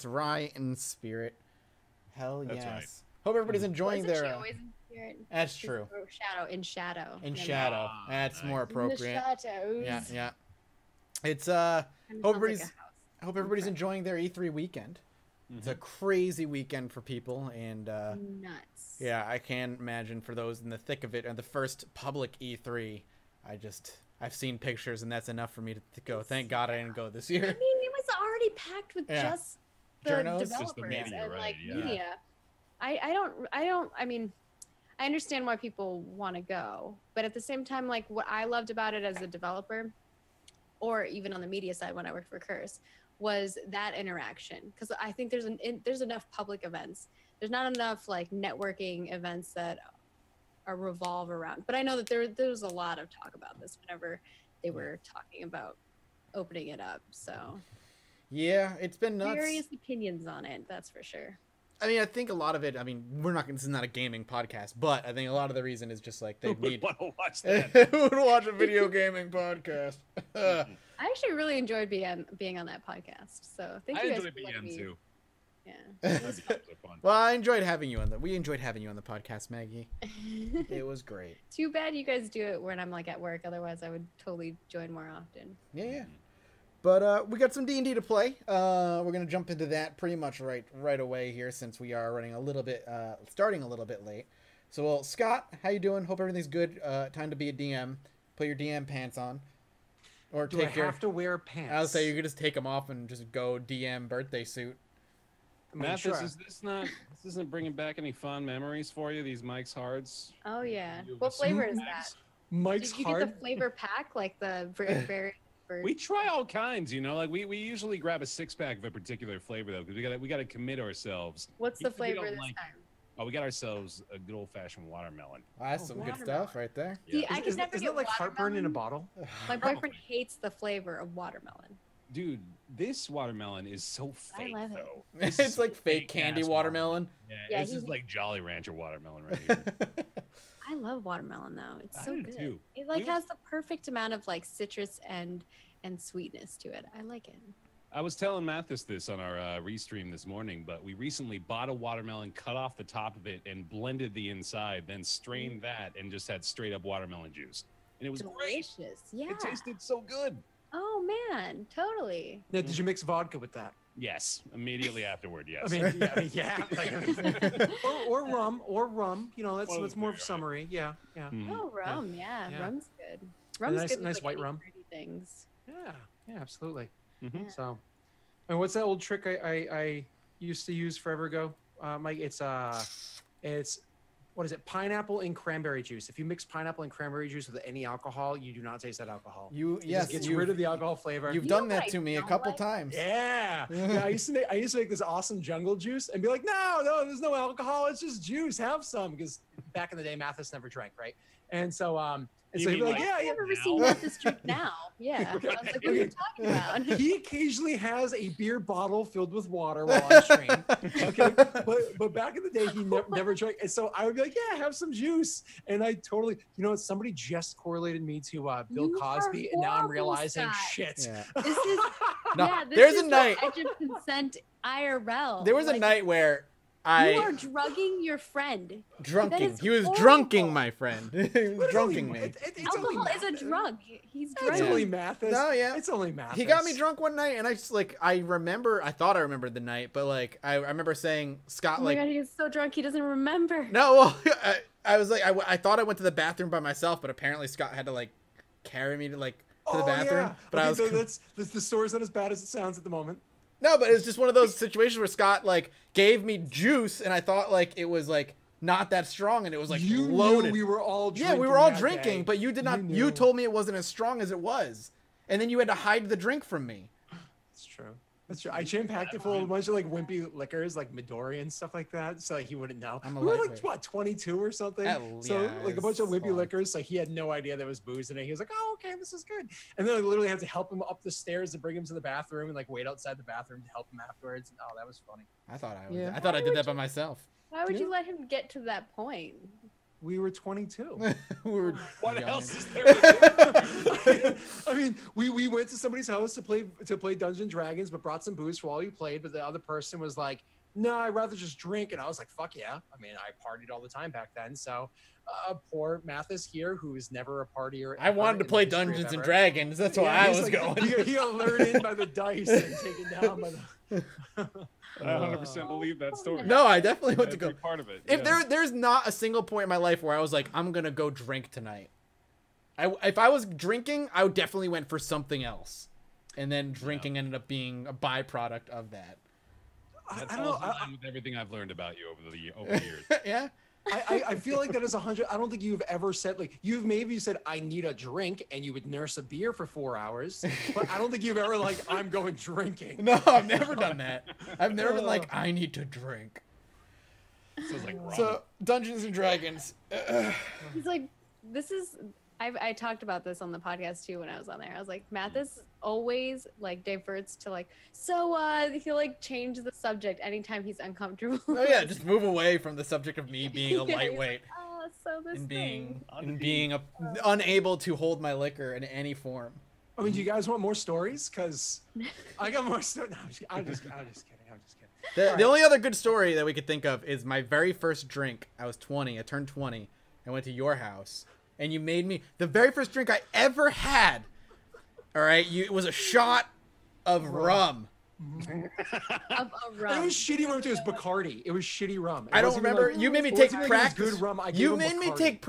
Dry in spirit. Hell That's yes. right. Hope everybody's enjoying Wasn't she their. always in spirit? That's true. In shadow. In Never shadow. Ah, That's more nice. appropriate. In the shadows. Yeah, yeah. It's Kinda hope sounds like a everybody's house. hope everybody's enjoying their E3 weekend. It's a crazy weekend for people, and Nuts. yeah, I can imagine for those in the thick of it and the first public E3. I've seen pictures, and that's enough for me to go. Thank God I didn't go this I year. mean, it was already packed with Yeah. just the Journos? developers Just the media, and right, like yeah. media. I mean, I understand why people want to go, but at the same time, like what I loved about it as a developer, or even on the media side when I worked for Curse, was that interaction. Because I think there's enough public events. There's not enough like networking events that are revolve around. But I know that there was a lot of talk about this whenever they were talking about opening it up. So Yeah, it's been nuts. various opinions on it, that's for sure. I mean, I think a lot of it. I mean, this is not a gaming podcast, but I think a lot of the reason is just like they Who would need. want to watch that? Who would watch a video gaming podcast? I actually really enjoyed being on that podcast. So thank I you guys enjoyed for letting BM me. too. Yeah. Those are fun. Well, I enjoyed having you on we enjoyed having you on the podcast, Maggie. It was great. Too bad you guys do it when I'm like at work. Otherwise, I would totally join more often. Yeah. But we got some D&D to play. We're gonna jump into that pretty much right away here, since we are running a little bit, starting a little bit late. So, well, Scott, how you doing? Hope everything's good. Time to be a DM. Put your DM pants on, or Do I have to wear pants? I would say you could just take them off and just go DM birthday suit. I mean, Mathis, sure. is this isn't bringing back any fond memories for you? These Mike's Hards. Oh yeah. You What flavor is that? Mike's- Mike's Did you hard. get the flavor pack, like the very? We try all kinds, like we usually grab a 6-pack of a particular flavor though, because we gotta commit ourselves. What's the Even if we flavor don't this like- time? Oh, we got ourselves a good old-fashioned watermelon. That's some good stuff right there. See, Yeah. I could never Isn't get it like heartburn in a watermelon. bottle? My boyfriend hates the flavor of watermelon. Dude, this watermelon is so fake love it. though. It's like fake candy ass watermelon. Yeah, this is he- like Jolly Rancher watermelon right here. I love watermelon though. It's I so do good. too. It like We- has the perfect amount of like citrus and sweetness to it. I like it. I was telling Mathis this on our restream this morning, but we recently bought a watermelon, cut off the top of it, and blended the inside, then strained that, and just had straight up watermelon juice. And it was great. Delicious. Yeah. It tasted so good. Oh man, totally. Now, did you mix vodka with that? Yes, immediately afterward, yes. Yeah. or rum. You know, that's Well, more right. summary. Yeah. Mhm. Oh, rum. Yeah, Yeah. rum's good. Rum's nice- good with, nice like, white any rum. fruity things. Yeah, absolutely. Mhm. Yeah. So, and what's that old trick I used to use forever ago, Mike? It's what is it? Pineapple and cranberry juice. If you mix pineapple and cranberry juice with any alcohol, you do not taste that alcohol. It Yes, just gets rid of the alcohol flavor. You've You done know that what to I me a don't couple like? times. Yeah. I used to make this awesome jungle juice and be like, no, there's no alcohol. It's just juice. Have some. Because back in the day, Mathis never drank, right? And so, You he'd be mean like, like- yeah. I've never now? seen that this drink now. Yeah. I was like, what are you talking about? He occasionally has a beer bottle filled with water while on stream. Okay, but back in the day, he never drank. And so I would be like, yeah, have some juice. And I totally, somebody just correlated me to Bill You are Cosby, and now I'm horrible, realizing, Scott. shit. Yeah. This is No, yeah. This there's is a night- the edge of consent IRL. There was a Like, night where you are I drugging your friend. That drunking. is He was horrible. drunking my friend. He was But it's only- drunking me. it's only Alcohol is a Mathis. drug. He's It's drugging. only Mathis. No, yeah. It's only Mathis. He got me drunk one night, and I just I thought I remembered the night, but like I remember saying Scott Oh my like god, he is so drunk he doesn't remember. no, well I was like I thought I went to the bathroom by myself, but apparently Scott had to like carry me to the bathroom. Yeah. But Okay, I was the story's not as bad as it sounds at the moment. no, but it was just one of those situations where Scott like gave me juice, and I thought like it was like not that strong, and it was like You loaded. knew we were all drinking. Yeah, we were all that drinking, day. but you did not. knew. You told me it wasn't as strong as it was, and then you had to hide the drink from me. That's true. That's true. I jam-packed it full of a bunch of like wimpy liquors, like Midori and stuff like that, so like, he wouldn't know. I'm a We were like lightweight. what, 22 or something. So Yeah, like a bunch of it's wimpy fine. liquors, so he had no idea there was booze in it. He was like, "Oh, okay, this is good." And then I literally had to help him up the stairs to bring him to the bathroom and like wait outside the bathroom to help him afterwards. And, oh, that was funny. I thought Yeah. I did that by myself. Why would Yeah. you let him get to that point? We were 22. We were What young. else is there to do? I mean, we went to somebody's house to play Dungeons and Dragons, but brought some booze for all you played. But the other person was like, "No, I'd rather just drink." And I was like, "Fuck yeah!" I mean, I partied all the time back then. So, poor Mathis here, who is never a partier. I wanted to play Dungeons and Dragons. That's why I was like, going. He got lured in by the dice and taken down by the. I 100% believe that story. No, I definitely went to Every go. part of it. If yeah. there's not a single point in my life where I was like, I'm gonna go drink tonight. If I was drinking, I would definitely went for something else, and then drinking ended up being a byproduct of that. That I don't falls know. in line with everything I've learned about you over the years. Yeah. I feel like that is 100. I don't think you've ever said like you've maybe said I need a drink and you would nurse a beer for 4 hours, but I don't think you've ever like I'm going drinking. No, I've never done that. I've never been like I need to drink. Sounds like ramen. So Dungeons and Dragons. He's like, this is. I talked about this on the podcast too when I was on there. I was like, Mathis always like diverts to like, so he'll like change the subject anytime he's uncomfortable. Oh yeah, just move away from the subject of me being a Yeah, he's like, lightweight oh, so this and thing. being unable to hold my liquor in any form. I mean, do you guys want more stories? Because I got more stories. No, I'm just kidding. The only other good story that we could think of is my very first drink. I was 20. I turned 20. I went to your house. And you made me the very first drink I ever had. All right, it was a shot of rum. Of a It rum. was shitty rum too. It was Bacardi. It was shitty rum. It I don't wasn't even remember. like- You made me it take wasn't like it was practice. good rum. I gave You him made me Bacardi. take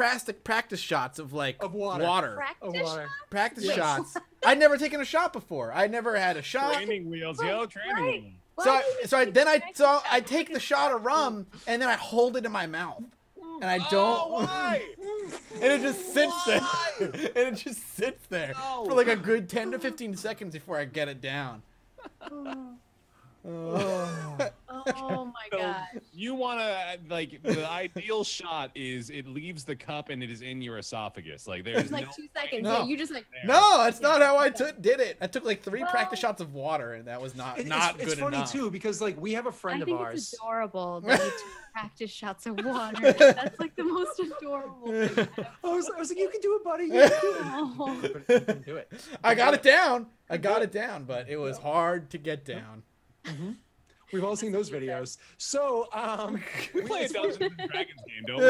practice shots of like Of water. Practice Of water. Practice Wait. shots. I'd never taken a shot before. I'd never had a shot. Training wheels, yo, training Right. wheels. Why did you I take the shot of rum and then I hold it in my mouth. And I don't. Oh, why? And it just sits there. And it just sits there No. for like a good 10 to 15 seconds before I get it down. Oh my So god. you want to like the ideal shot is it leaves the cup and it is in your esophagus. Like there's Like no 2 seconds. No. Yeah, you just like. No, that's not how I did it. I took like 3 practice shots of water, and that was not It's good funny enough. too because like we have a I friend of think ours. it's adorable that you took practice shots of water. That's like the most adorable thing. I was like, you can do it, buddy. You can do it. Oh. But you can do it. I got it down. But it was hard to get down. We've all seen those videos. So, we play a Dungeons and Dragons game, don't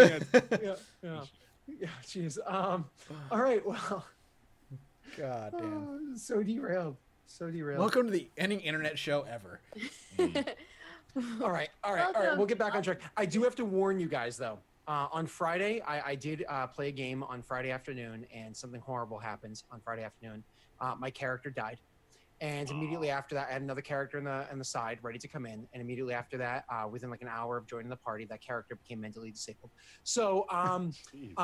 we? yeah. Jeez. All right. Well, God damn. so derailed. Welcome to the ending internet show ever. All right. We'll get back on track. I do have to warn you guys though. On Friday, I did play a game on Friday afternoon, and something horrible happened on Friday afternoon. My character died, and immediately after that, I had another character in the side ready to come in, and immediately after that, within like an hour of joining the party, that character became mentally disabled. So, Wait, you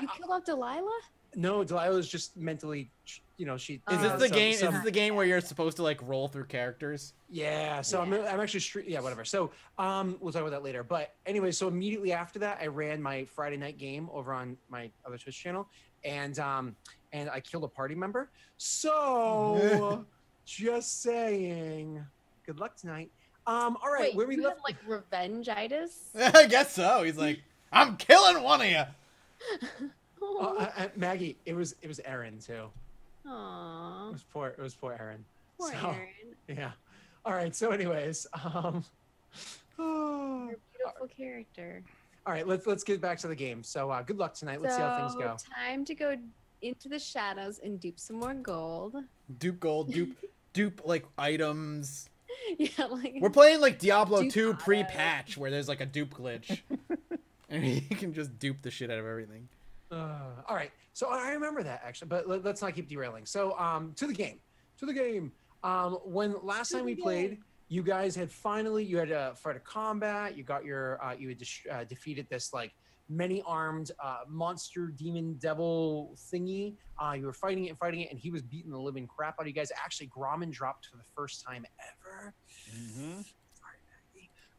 killed off Delilah? no, Delilah was just mentally, she. Is Oh, this the game? Is this the game where you're supposed to like roll through characters? Yeah, so I'm actually whatever. So we'll talk about that later. But anyway, so immediately after that, I ran my Friday night game over on my other Twitch channel, and I killed a party member. So just saying, good luck tonight. All right, Wait, where we you left. had, like revenge-itis? I guess so. He's like, I'm killing one of you. Maggie, it was Erin too. Aww. It was poor Erin. Poor So, Aaron. Yeah. All right. So, anyways, You're a beautiful character. all right. Let's get back to the game. So, good luck tonight. Let's see how things go. Time to go into the shadows and dupe some more gold. Dupe gold, dupe like items. Yeah, like We're playing like Diablo Dupe 2 auto. pre-patch where there's like a dupe glitch. And you can just dupe the shit out of everything. All right. So I remember that actually, but let's not keep derailing. So to the game. When last time we played, you guys had you had fight a combat. You got you had defeated this like many-armed monster demon devil thingy. You were fighting it, and he was beating the living crap out of you guys. Actually, Grommen dropped for the first time ever.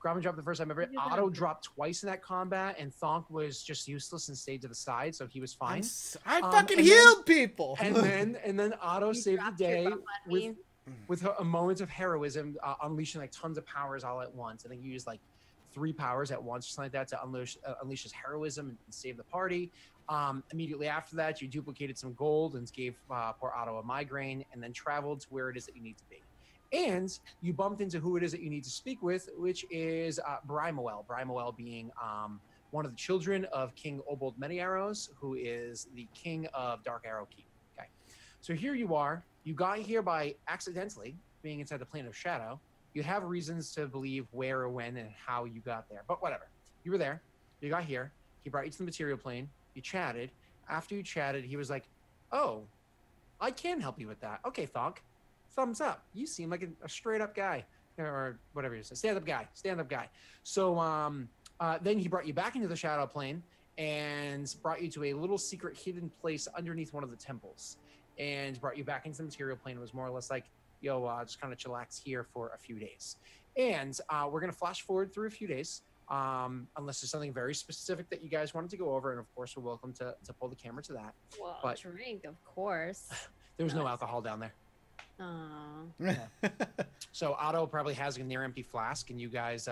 Grommen dropped the first time ever. Otto dropped twice in that combat, and Thonk was just useless and stayed to the side, so he was fine. I fucking and healed people. And then Otto You saved the dropped your day buff on me. with a moment of heroism, unleashing like tons of powers all at once. I think you used like 3 powers at once, or something like that, to unleash his heroism and save the party. Immediately after that, you duplicated some gold and gave poor Otto a migraine, and then traveled to where it is that you need to be. And you bumped into who it is that you need to speak with, which is Bramwell. Bramwell being one of the children of King Obold Many Arrows, who is the king of Dark Arrow Keep. Okay, so here you are. You got here by accidentally being inside the plane of shadow. You have reasons to believe where or when and how you got there, but whatever. You were there. You got here. He brought you to the material plane. You chatted. After you chatted, he was like, "Oh, I can help you with that. Okay, Thonk. Thumbs up. You seem like a straight up guy," or whatever you say. Stand up guy. So then he brought you back into the shadow plane and brought you to a little secret hidden place underneath one of the temples, and brought you back into the material plane. It was more or less like, yo, just kind of chillax here for a few days. And we're going to flash forward through a few days, unless there's something very specific that you guys wanted to go over. And of course, we're welcome to pull the camera to that. Well, But drink, of course. there was no alcohol down there. Oh. So Otto probably has a near empty flask, and you guys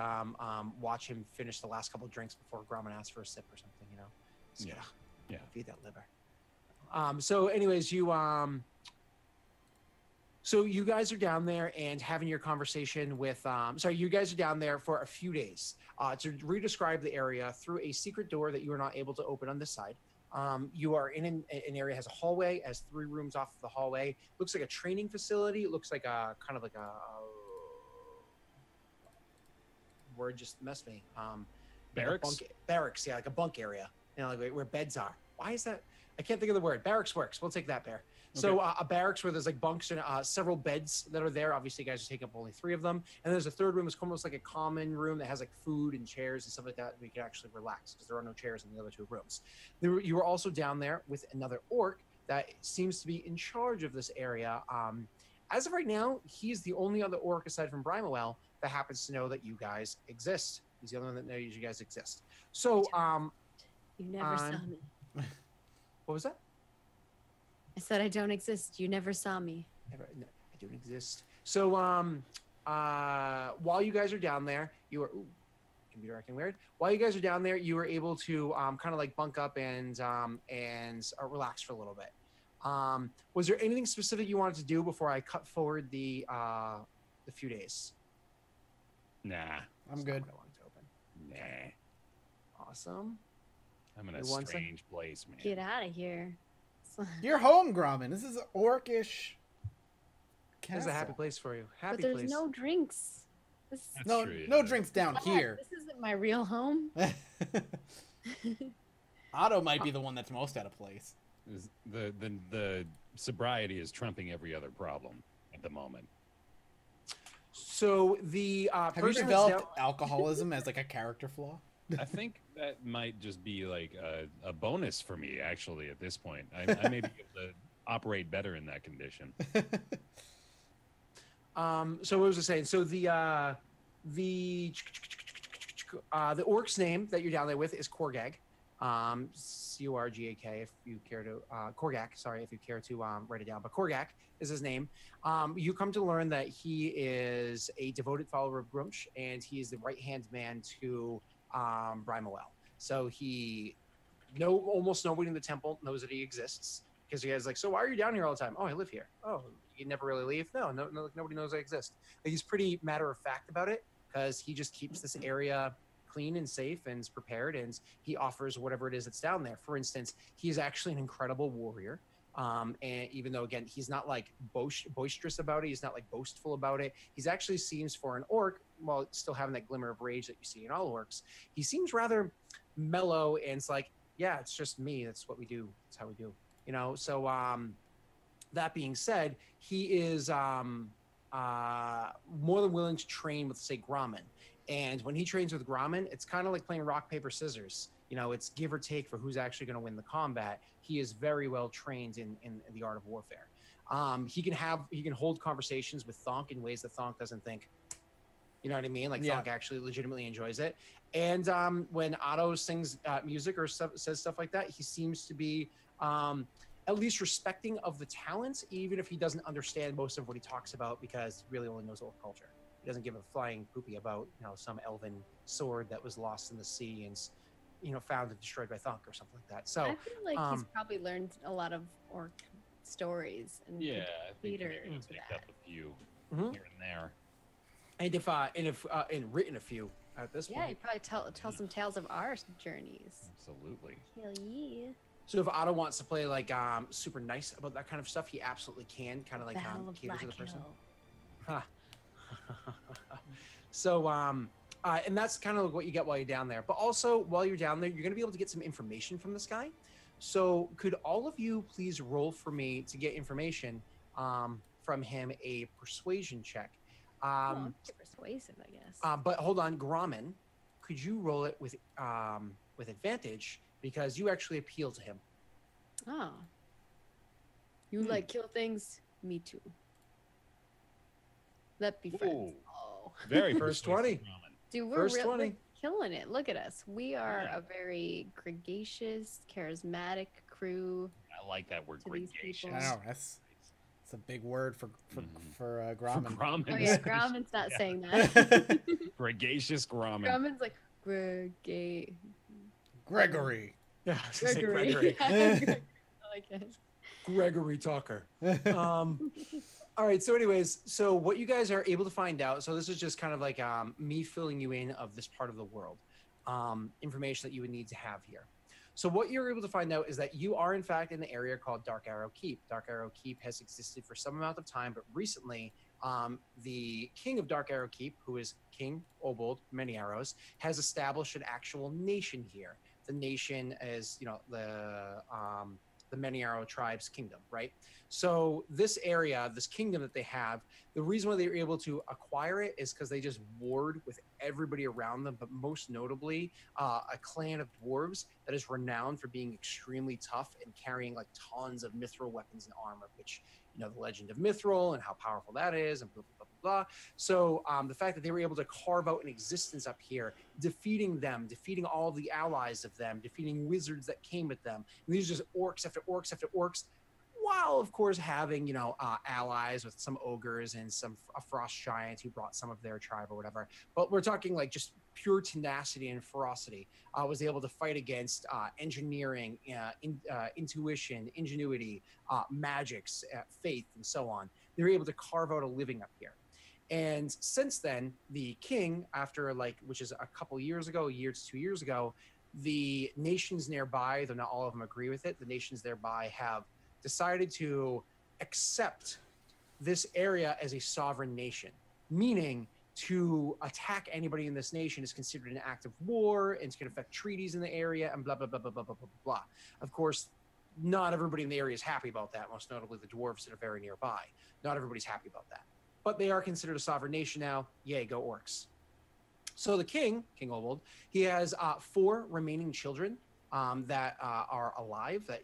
watch him finish the last couple of drinks before Grumman asks for a sip or something, you know? So, Yeah. Feed that liver. So anyways, so you guys are down there and having your conversation with, you guys are down there for a few days to re-describe the area through a secret door that you are not able to open on this side. You are in an area, has a hallway, has 3 rooms off of the hallway. Looks like a training facility. It looks like a kind of like a word just messed me. Barracks? Barracks, yeah, like a bunk area. You know, like where beds are. Why is that? I can't think of the word. Barracks works. We'll take that, Bear. So a barracks where there's like bunks and several beds that are there. Obviously, you guys are taking up only 3 of them. And there's a 3rd room. It's almost like a common room that has like food and chairs and stuff like that. We can actually relax because there are no chairs in the other 2 rooms. You were also down there with another orc that seems to be in charge of this area. As of right now, he's the only other orc aside from Bramwell that happens to know that you guys exist. He's the only one that knows you guys exist. So, you never saw me. What was that? I said I don't exist. You never saw me. No, I don't exist. So, while you guys are down there, you were computer acting weird. While you guys are down there, you were able to kind of like bunk up and relax for a little bit. Was there anything specific you wanted to do before I cut forward the few days? Nah, I'm good. What I wanted to open. Nah. Awesome. I'm in a strange place, man. Get out of here. You're home, Grumman. This is orcish castle. This is a happy place for you. Happy But there's place. no drinks. No drinks down here. This isn't my real home. Otto might be the one that's most out of place. The sobriety is trumping every other problem at the moment. So the Have you person developed alcoholism as like a character flaw? I think that might just be like a bonus for me, actually, at this point. I may be able to operate better in that condition. So what was I saying? So the orc's name that you're down there with is Korgak. Corgak, if you care to Korgak, sorry, if you care to write it down. But Korgak is his name. You come to learn that he is a devoted follower of Grumsh, and he is the right-hand man to Bramwell. So almost nobody in the temple knows that he exists, because you guys like, so why are you down here all the time? Oh, I live here. Oh, you never really leave? No, nobody knows I exist. Like, he's pretty matter of fact about it, because he just keeps this area clean and safe and is prepared, and he offers whatever it is that's down there. For instance, he is actually an incredible warrior. And even though, again, he's not like boisterous about it, he's not like boastful about it, he's actually seems, for an orc, while still having that glimmer of rage that you see in all orcs, he seems rather mellow, and it's like, yeah, it's just me, that's what we do, that's how we do, you know. So that being said, he is more than willing to train with, say, Grumman. And when he trains with Grumman, it's kind of like playing rock, paper, scissors. You know, it's give or take for who's actually going to win the combat. He is very well trained in the art of warfare. He can hold conversations with Thonk in ways that Thonk doesn't think. You know what I mean? Like, Thonk actually legitimately enjoys it. And when Otto sings music or says stuff like that, he seems to be at least respecting of the talent, even if he doesn't understand most of what he talks about, because he really only knows old culture. He doesn't give a flying poopy about some elven sword that was lost in the sea and found and destroyed by Thunk or something like that. So I feel like he's probably learned a lot of orc stories and Yeah, I think cater maybe to picked that. up a few Mhm. here and there. and written a few at this Yeah, point. you probably tell some tales of our journeys. Absolutely. Hell yeah. So if Otto wants to play like super nice about that kind of stuff, he absolutely can. Kind of like Battle of cater to the Black person. Hill. So and that's kind of what you get while you're down there. But also while you're down there, you're going to be able to get some information from this guy. So could all of you please roll for me to get information from him, a persuasion check? I'm persuasive, I guess. But hold on, Grommen, could you roll it with advantage because you actually appeal to him? Oh. You like kill things? Me too. Let's be friends. Ooh. Oh. Very First persuasive 20. Grommen. Dude, we're First really 20. killing it. Look at us. We are Yeah. a very gregarious, charismatic crew. I like that word, To these gregarious. people. I know that's a big word for For Grommen. Grommen. Oh yeah, Grommen's not saying that. Gregarious Grommen. Grommen's like Gregory. Gregory. Yeah, I was gonna say Gregory. Gregory. I like it. Gregory Tucker. All right. So, anyways, so what you guys are able to find out. So this is just kind of like me filling you in of this part of the world, information that you would need to have here. So what you're able to find out is that you are in fact in the area called Dark Arrow Keep. Dark Arrow Keep has existed for some amount of time, but recently the king of Dark Arrow Keep, who is King Obold Many Arrows, has established an actual nation here. The nation is, the Many Arrow Tribe's kingdom, right? So this area, this kingdom that they have, the reason why they were able to acquire it is because they just warred with everybody around them, but most notably a clan of dwarves that is renowned for being extremely tough and carrying like tons of mithril weapons and armor, which, the legend of mithril and how powerful that is and blah, blah, blah, blah. So the fact that they were able to carve out an existence up here, defeating them, defeating all the allies of them, defeating wizards that came with them. And these are just orcs after orcs after orcs, while of course having allies with some ogres and a frost giant who brought some of their tribe or whatever. But we're talking like just pure tenacity and ferocity. Was able to fight against engineering, intuition, ingenuity, magics, faith, and so on. They were able to carve out a living up here. And since then, the king, after which is a couple years ago, a year to 2 years ago, the nations nearby, though not all of them agree with it, the nations nearby have decided to accept this area as a sovereign nation, meaning to attack anybody in this nation is considered an act of war and it's going to affect treaties in the area and blah, blah, blah, blah, blah, blah, blah, blah. Of course, not everybody in the area is happy about that, most notably the dwarves that are very nearby. Not everybody's happy about that. But they are considered a sovereign nation now. Yay, go orcs. So the king, King Obold, he has 4 remaining children that are alive. That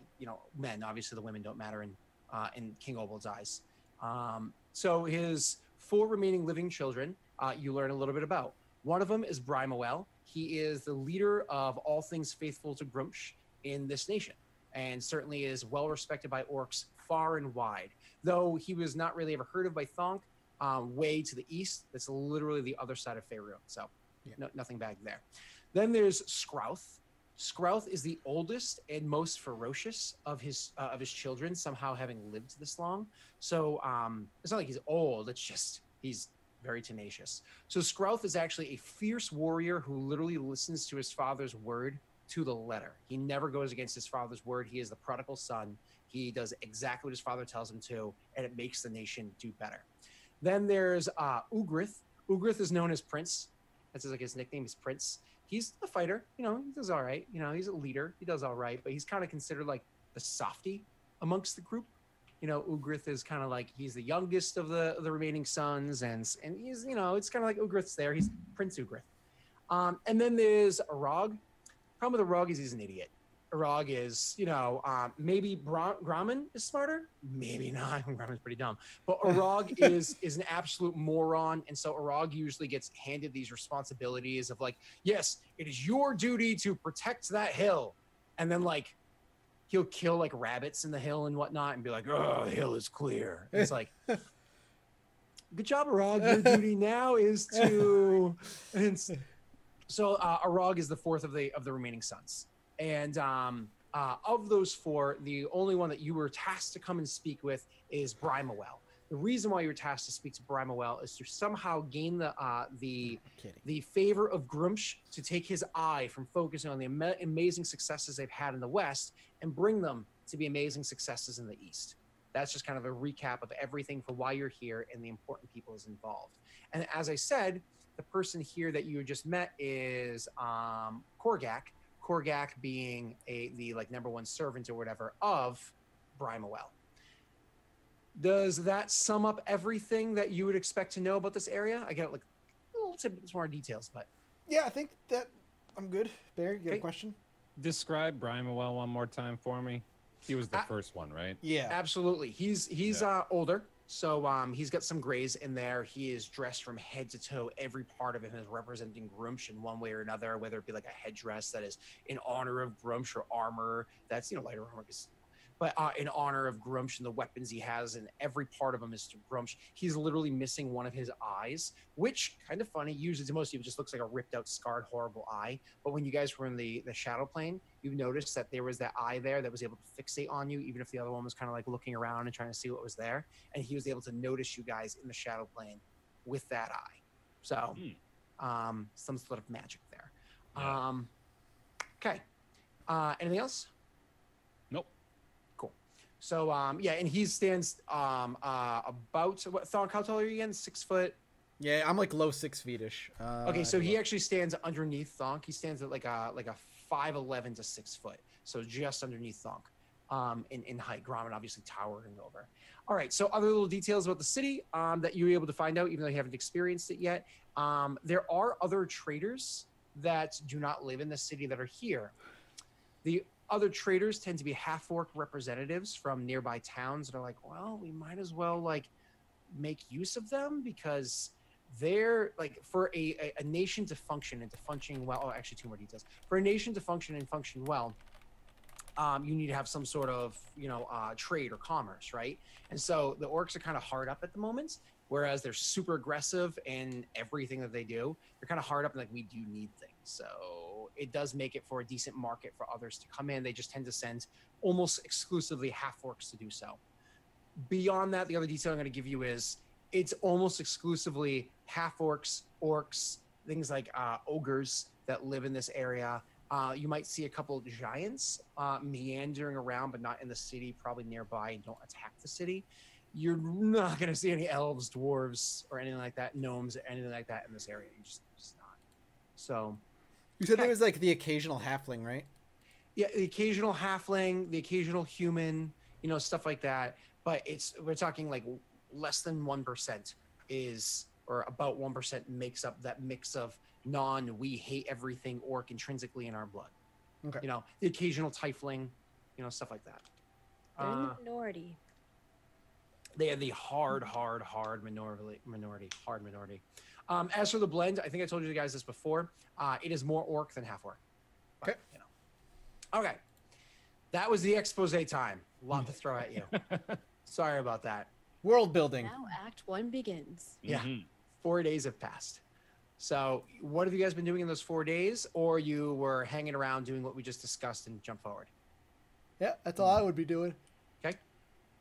men. Obviously, the women don't matter in King Obold's eyes. So his 4 remaining living children, you learn a little bit about. One of them is Bramwell. He is the leader of all things faithful to Grumsh in this nation, and certainly is well respected by orcs far and wide. Though he was not really ever heard of by Thonk, way to the east. That's literally the other side of Faerun. So nothing bad there. Then there's Scrouth. Scrouth is the oldest and most ferocious of his children, somehow having lived this long. So it's not like he's old, it's just he's very tenacious. So Scrouth is actually a fierce warrior who literally listens to his father's word to the letter. He never goes against his father's word. He is the prodigal son. He does exactly what his father tells him to, and it makes the nation do better. Then there's Ugrith. Ugrith is known as Prince. That's like his nickname is Prince. He's a fighter, he does all right. He's a leader, he does all right, but he's kind of considered like the softy amongst the group. Ugrith is kind of like, he's the youngest of the remaining sons, and he's, it's kind of like Ugrith's there. He's Prince Ugrith. And then there's Arog. Problem with Arog is he's an idiot. Arog is, maybe Grommen is smarter, maybe not. Grommen's pretty dumb, but Arog is an absolute moron, and so Arog usually gets handed these responsibilities of like, yes, it is your duty to protect that hill, and then like he'll kill like rabbits in the hill and whatnot, and be like, oh, the hill is clear. And it's like, Good job, Arog. Your duty now is to. So Arog is the fourth of the remaining sons, and of those four, the only one that you were tasked to come and speak with is Bramwell. The reason why you were tasked to speak to Bramwell is to somehow gain the favor of Grumsh to take his eye from focusing on the amazing successes they've had in the West and bring them to be amazing successes in the East. That's just kind of a recap of everything for why you're here and the important people is involved. And as I said, the person here that you just met is Korgak. Korgak being the like #1 servant or whatever of Bramwell. Does that sum up everything that you would expect to know about this area? I get like little tidbits more details, but yeah, I think that I'm good. Barry, you got a question? Describe Bramwell one more time for me. He was the first one, right? Yeah, absolutely. He's older, so he's got some grays in there. He is dressed from head to toe. Every part of him is representing Grumsh in one way or another, whether it be like a headdress that is in honor of Grumsh or armor that's lighter armor. But in honor of Grumsh and the weapons he has, and every part of him is to Grumsh. He's literally missing one of his eyes, which, kind of funny, usually to most people just looks like a ripped out, scarred, horrible eye. But when you guys were in the shadow plane, you noticed that there was that eye there that was able to fixate on you, even if the other one was kind of like looking around and trying to see what was there. And he was able to notice you guys in the shadow plane with that eye. So, some sort of magic there. Yeah. Okay. Anything else? Nope. So yeah, and he stands about what? Thonk, how tall are you again? 6 foot. Yeah, I'm like low 6 feet-ish. Okay, so he actually stands underneath Thonk. He stands at like a 5'11" to 6 foot, so just underneath Thonk, in height. Gromit obviously towering over. All right, so other little details about the city that you were able to find out, even though you haven't experienced it yet. There are other traders that do not live in the city that are here. The other traders tend to be half-orc representatives from nearby towns that are like, well, we might as well like make use of them because they're like for a nation to function and to function well. Oh, actually, 2 more details. For a nation to function and function well, you need to have some sort of trade or commerce, right? And so the orcs are kind of hard up at the moment, whereas they're super aggressive in everything that they do. They're kind of hard up and like, we do need things. So it does make it for a decent market for others to come in. They just tend to send almost exclusively half-orcs to do so. Beyond that, the other detail I'm going to give you is it's almost exclusively half-orcs, orcs, things like ogres that live in this area. You might see a couple of giants meandering around, but not in the city, probably nearby, and don't attack the city. You're not going to see any elves, dwarves, or anything like that, gnomes, or anything like that in this area. You're just not. So, you said there was like the occasional halfling, right? Yeah, the occasional halfling, the occasional human, stuff like that. But we're talking like less than 1% or about 1% makes up that mix of we hate everything orc intrinsically in our blood. Okay. The occasional tiefling, stuff like that. They're in the minority. They are the hard minority. As for the blend, I think I told you guys this before. It is more orc than half orc. Okay. Okay. That was the expose time. A lot to throw at you. Sorry about that. World building. Now Act 1 begins. Yeah. 4 days have passed. So what have you guys been doing in those 4 days? Or you were hanging around doing what we just discussed and jump forward? Yeah, that's all I would be doing. Okay.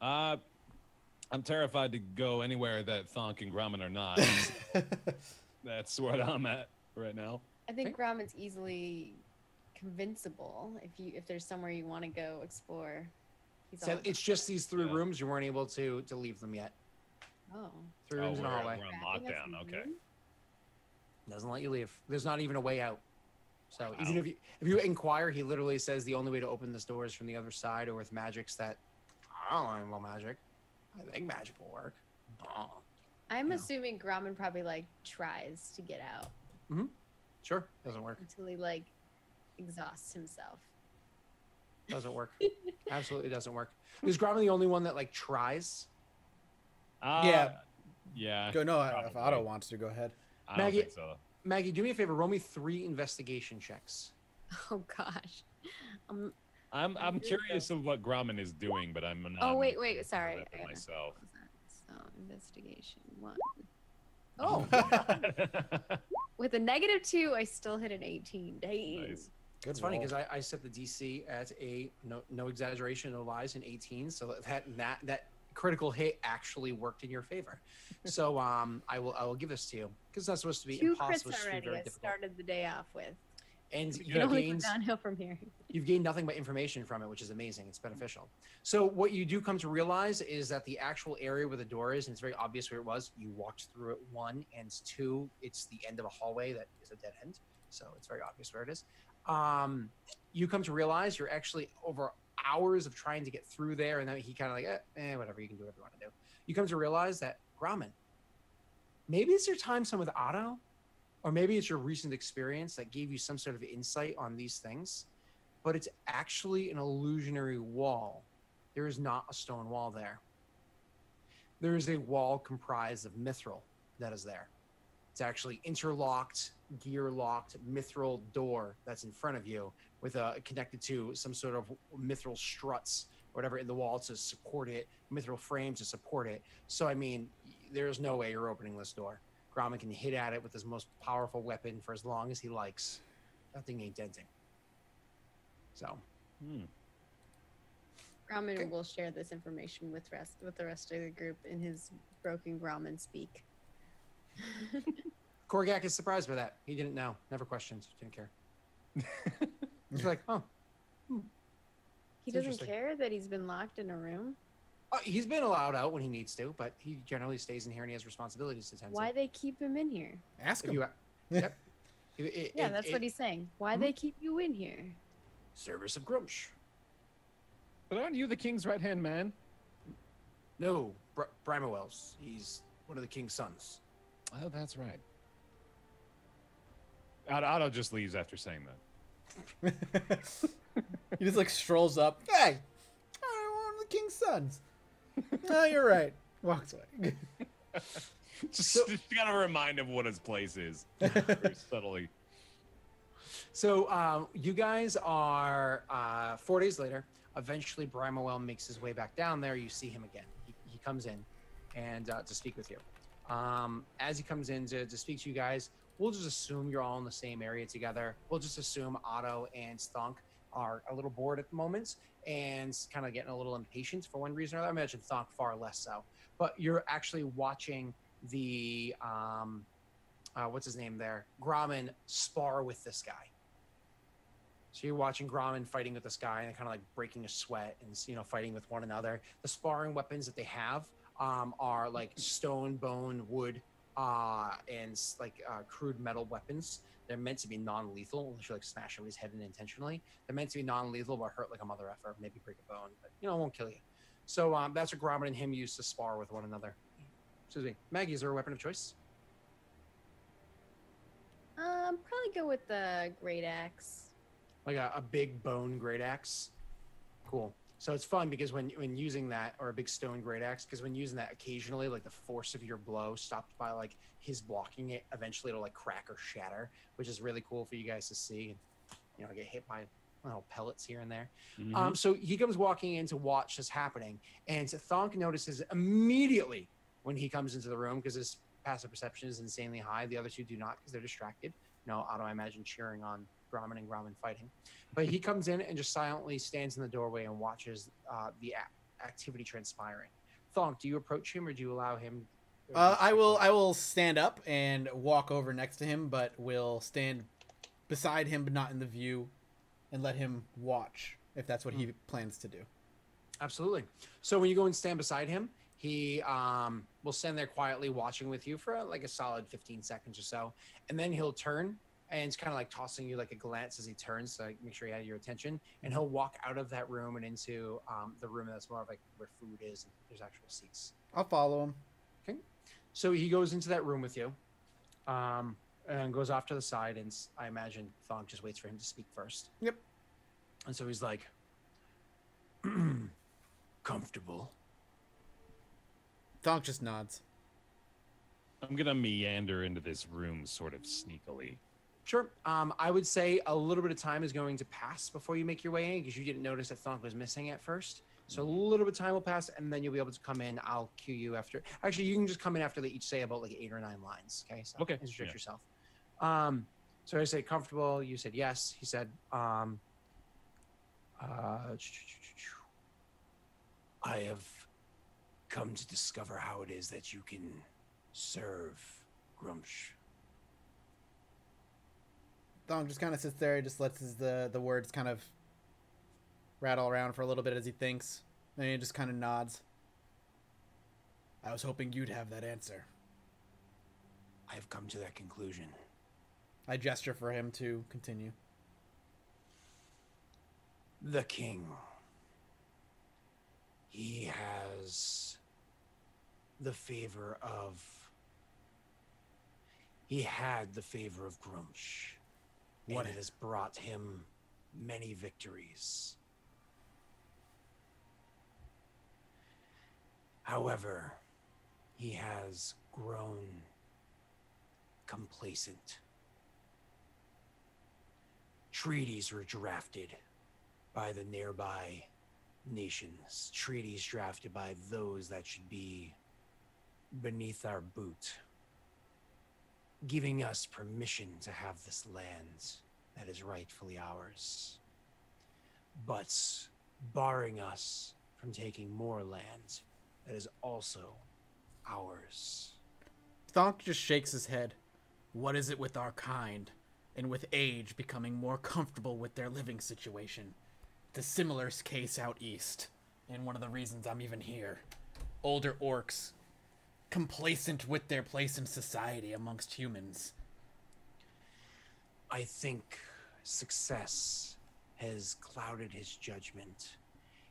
I'm terrified to go anywhere that Thonk and Gromit are not. That's what I'm at right now. I think Gromit's easily convincible if there's somewhere you want to go explore. So it's just these 3 rooms. You weren't able to leave them yet. Oh. 3 rooms in a hallway. We're on lockdown. Okay. Doesn't let you leave. There's not even a way out. So even if you inquire, he literally says the only way to open this door is from the other side or with magics that I don't know about magic. I think magic will work. I'm assuming Gromit probably like tries to get out. Mm-hmm. Sure. Doesn't work. Until he like exhausts himself. Doesn't work. Absolutely doesn't work. Is Gromit the only one that like tries? Yeah. Yeah. Go no. If Otto wants to, go ahead. I don't think so. Maggie, do me a favor. Roll me 3 investigation checks. Oh gosh. I'm curious of what Gromit is doing, but I'm not. Oh wait. Sorry. Myself. So Investigation 1. Oh, with a -2, I still hit an 18. Dang. Nice. Good It's funny roll. because I set the DC at a no exaggeration, no lies, an 18. So that critical hit actually worked in your favor. So I will give this to you because it's not supposed to be 2 impossible. crits It's supposed to be already. very I difficult. started the day off with. And You can only go downhill from here. you've gained nothing but information from it, which is amazing. It's beneficial. So what you do come to realize is that the actual area where the door is, and it's very obvious where it was, you walked through it, 1, and 2, it's the end of a hallway that is a dead end. So it's very obvious where it is. You come to realize you're actually over hours of trying to get through there, and then he kind of like, whatever, you can do whatever you want to do. You come to realize that, Grauman, maybe it's your time some with Otto, or maybe it's your recent experience that gave you some sort of insight on these things, but it's actually an illusionary wall. There is not a stone wall there. There is a wall comprised of mithril that is there. It's actually interlocked, gear-locked mithril door that's in front of you with connected to some sort of mithril struts, whatever, in the wall to support it, mithril frame to support it. So, I mean, there's no way you're opening this door. Grauman can hit at it with his most powerful weapon for as long as he likes. That thing ain't denting. So, Grauman will share this information with the rest of the group in his broken Grauman speak. Korgak is surprised by that. He didn't know. Never questioned. Didn't care. He's like, oh. He It's doesn't interesting. care that he's been locked in a room. He's been allowed out when he needs to, but he generally stays in here and he has responsibilities to tend Why to. they keep him in here? Ask If him. you, yep. Yeah, that's what he's saying. Why they keep you in here? Service of Grumsh. But aren't you the king's right-hand man? No, Bramwell's. He's one of the king's sons. Oh, that's right. Otto just leaves after saying that. He just like strolls up. Hey, I'm one of the king's sons. Oh, you're right. Walks away. Just gotta remind him what his place is. Very subtly. So you guys are 4 days later. Eventually, Bramwell makes his way back down there. You see him again. He comes in and to speak with you. As he comes in to speak to you guys, we'll just assume you're all in the same area together. We'll just assume Otto and Thonk are a little bored at the moment and kind of getting a little impatient for one reason or another. I imagine Thonk far less so. But you're actually watching the, what's his name there? Grauman spar with this guy. So you're watching Grauman fighting with this guy and kind of like breaking a sweat and, you know, fighting with one another. The sparring weapons that they have are like stone, bone, wood, and like crude metal weapons. They're meant to be non-lethal unless you like smash somebody's head in intentionally. They're meant to be non-lethal but hurt like a mother effer, maybe break a bone, but you know, it won't kill you. So that's what Grauman and him used to spar with one another. Excuse me. Maggie, is there a weapon of choice? Probably go with the great axe. Like a big bone great axe? Cool. So it's fun because when using that, or a big stone great axe, because when using that occasionally, like the force of your blow stopped by like his blocking it, eventually it'll like crack or shatter, which is really cool for you guys to see. And, you know, get hit by little pellets here and there. So he comes walking in to watch this happening, and Thonk notices immediately when he comes into the room, because his passive perception is insanely high. The other two do not because they're distracted. You know, Otto, I imagine, cheering on Grauman and Grauman fighting. But he comes in and just silently stands in the doorway and watches the activity transpiring. Thonk, do you approach him or do you allow him? I will stand up and walk over next to him, but will stand beside him, but not in the view, and let him watch if that's what he plans to do. Absolutely. So when you go and stand beside him, he will stand there quietly watching with you for like a solid 15 seconds or so, and then he'll turn. And it's kind of like tossing you like a glance as he turns to make sure he had your attention. And he'll walk out of that room and into the room that's more of like where food is and there's actual seats. I'll follow him. Okay. So he goes into that room with you and goes off to the side. And I imagine Thonk just waits for him to speak first. Yep. And so he's like, comfortable. Thonk just nods. I'm gonna meander into this room sort of sneakily. Sure. I would say a little bit of time is going to pass before you make your way in because you didn't notice that Thonk was missing at first. So a little bit of time will pass, and then you'll be able to come in. I'll cue you after. Actually, you can just come in after they each say about like 8 or 9 lines. Okay. So Okay, introduce yeah. yourself. So I say comfortable. You said yes. He said, I have come to discover how it is that you can serve Grumsh. Thong just kind of sits there. He just lets the words kind of rattle around for a little bit as he thinks. Then he just kind of nods. I was hoping you'd have that answer. I have come to that conclusion. I gesture for him to continue. The king. He has the favor of... He had the favor of Grumsh. What? And it has brought him many victories. However, he has grown complacent. Treaties were drafted by the nearby nations. Treaties drafted by those that should be beneath our boot, giving us permission to have this land that is rightfully ours, but barring us from taking more land that is also ours. Thonk just shakes his head. What is it with our kind, and with age becoming more comfortable with their living situation? It's a similar case out east, and one of the reasons I'm even here. Older orcs, complacent with their place in society amongst humans. I think success has clouded his judgment.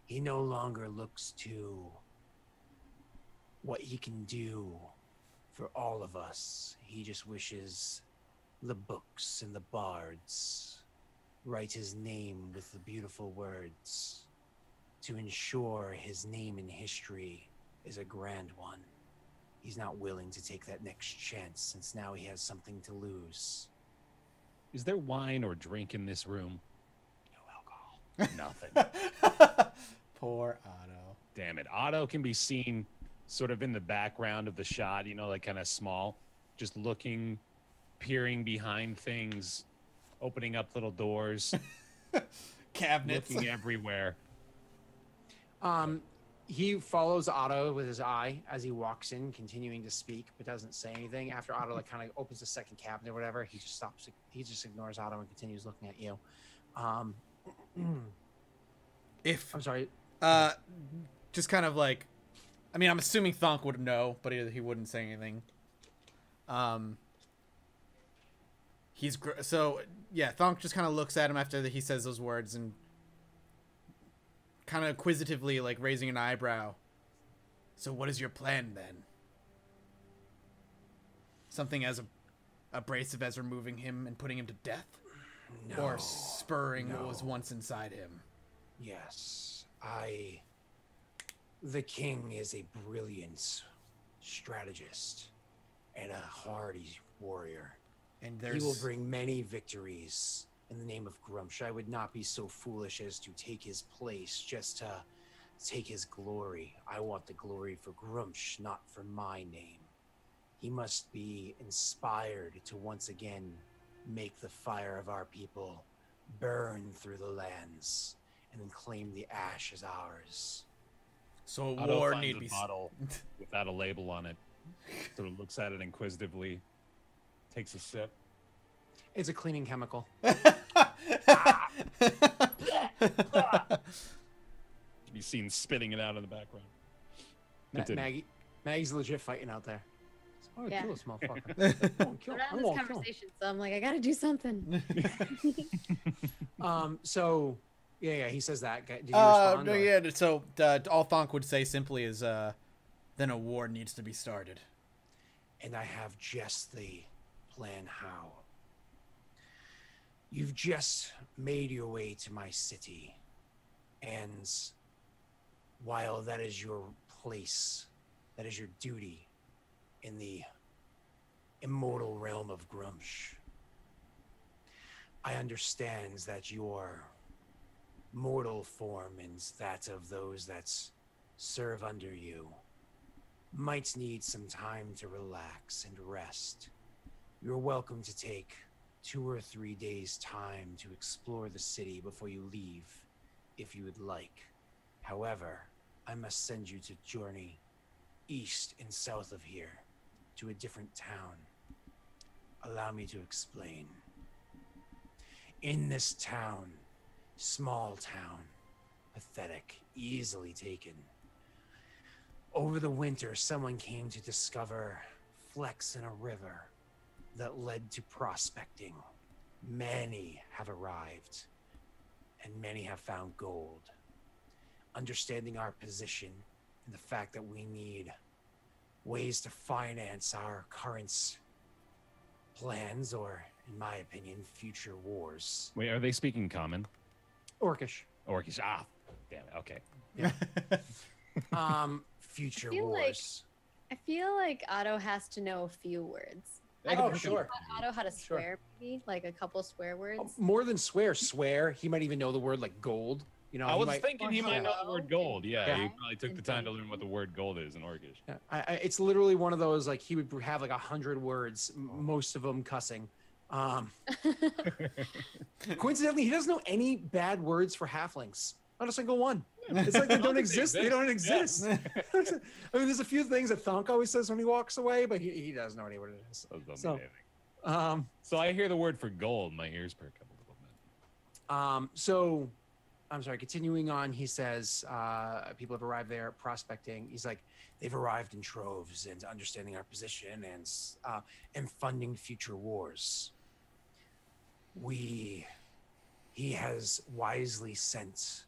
He no longer looks to what he can do for all of us. He just wishes the books and the bards write his name with the beautiful words to ensure his name in history is a grand one. He's not willing to take that next chance since now he has something to lose. Is there wine or drink in this room? No alcohol. Nothing. Poor Otto. Damn it. Otto can be seen sort of in the background of the shot, you know, like kind of small, just looking, peering behind things, opening up little doors, Cabinets. looking everywhere. He follows Otto with his eye as he walks in, continuing to speak, but doesn't say anything. After Otto like kind of opens the second cabinet or whatever, he just stops. He just ignores Otto and continues looking at you. If I'm sorry. just kind of like, I mean, I'm assuming Thonk would know, but he wouldn't say anything. So yeah, Thonk just kind of looks at him after he says those words and kind of inquisitively, like, raising an eyebrow. So what is your plan then? Something as abrasive as removing him and putting him to death? No, or spurring what was no. once inside him? Yes, the king is a brilliant strategist and a hardy warrior. And He will bring many victories in the name of Grumsh. I would not be so foolish as to take his place just to take his glory. I want the glory for Grumsh, not for my name. He must be inspired to once again make the fire of our people burn through the lands and then claim the ash as ours. So a Otto war finds need a be bottle without a label on it. Sort of looks at it inquisitively, takes a sip. It's a cleaning chemical. Be seen spitting it out in the background. Maggie's legit fighting out there. I want to Yeah. kill this motherfucker. We're not in this conversation, so I'm like, I gotta do something. So, yeah, he says that. Did you respond? No, or- yeah. So all Thonk would say simply is, then a war needs to be started. And I have just the plan how. You've just made your way to my city, and while that is your place, that is your duty in the immortal realm of Grumsh, I understand that your mortal form and that of those that serve under you might need some time to relax and rest. You're welcome to take 2 or 3 days time to explore the city before you leave, if you would like. However, I must send you to journey east and south of here to a different town. Allow me to explain. In this town, small town, pathetic, easily taken. Over the winter, someone came to discover flecks in a river that led to prospecting. Many have arrived, and many have found gold. Understanding our position and the fact that we need ways to finance our current plans, or, in my opinion, future wars. Wait, are they speaking common? Orcish. Orcish. Ah, damn it. Okay. Future feel wars. I feel like Otto has to know a few words. Oh, I think sure. Otto had a Sure. swear, maybe, like a couple swear words. More than swear. He might even know the word like gold. You know, I he was might, thinking he might know the word gold. Yeah, Yeah. he probably took the time to learn what the word gold is in Orcish. Yeah, it's literally one of those, like, he would have like 100 words, most of them cussing. Coincidentally, he doesn't know any bad words for halflings. Not a single one. It's like they don't exist. They don't exist. I mean, there's a few things that Thonk always says when he walks away, but he doesn't know any what it is. Those don't So, mean anything. So I hear the word for gold, my ears perk up a little bit. So, I'm sorry, continuing on, he says, people have arrived there prospecting. He's like, they've arrived in troves and understanding our position and funding future wars. He has wisely sent